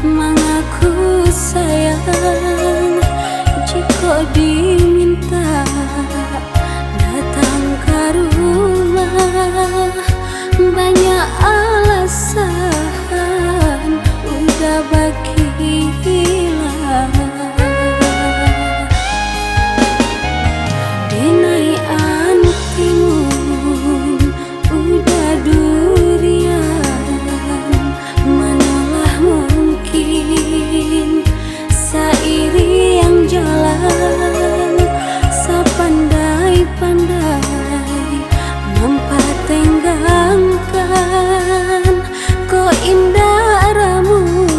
mengaku sayang. Jika diminta datang ke rumah, banyak alasan udah bagilah. Dinaian timun udah durian, manalah mungkin sairi yang jalan, sepandai-pandai mempertenggangkan. Kok indah ramu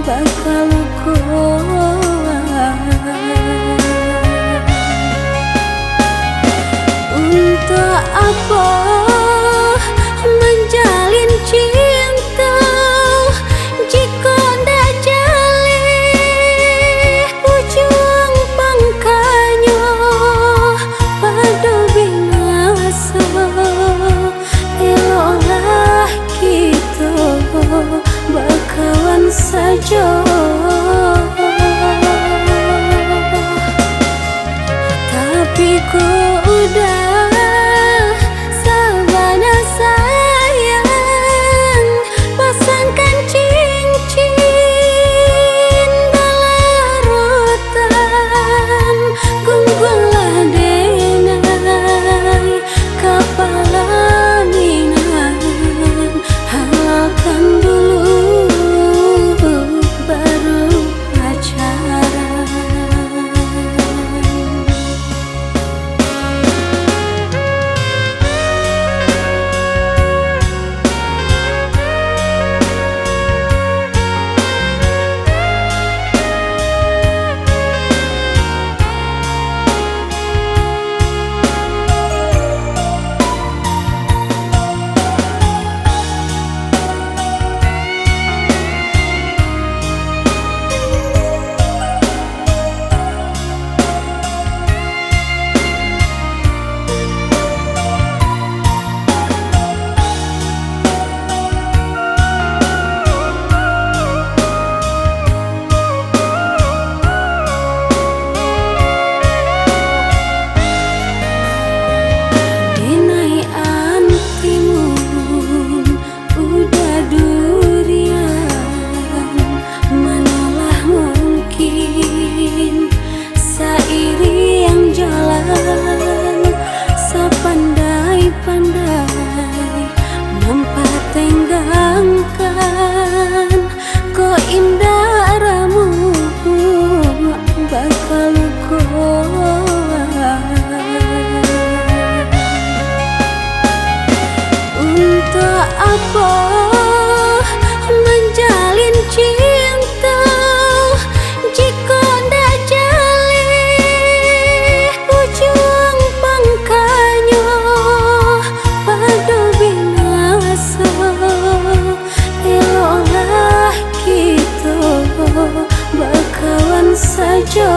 bakal kuat untuk apa menjalin cinta jika ndak jali ujung pangkanya pada binasa. Eloklah kita berkawan saja, tapi ku udah sabana sayang, pasangkan cincin dalam rotan. Gunggulah denai kepala minan, halalkan dulu baru pacaran. Kok indah ramu bakal kuat untuk apa menjalin cinta jika ndak jali ujung pangkanya pada binasa. Eloklah kita berkawan saja.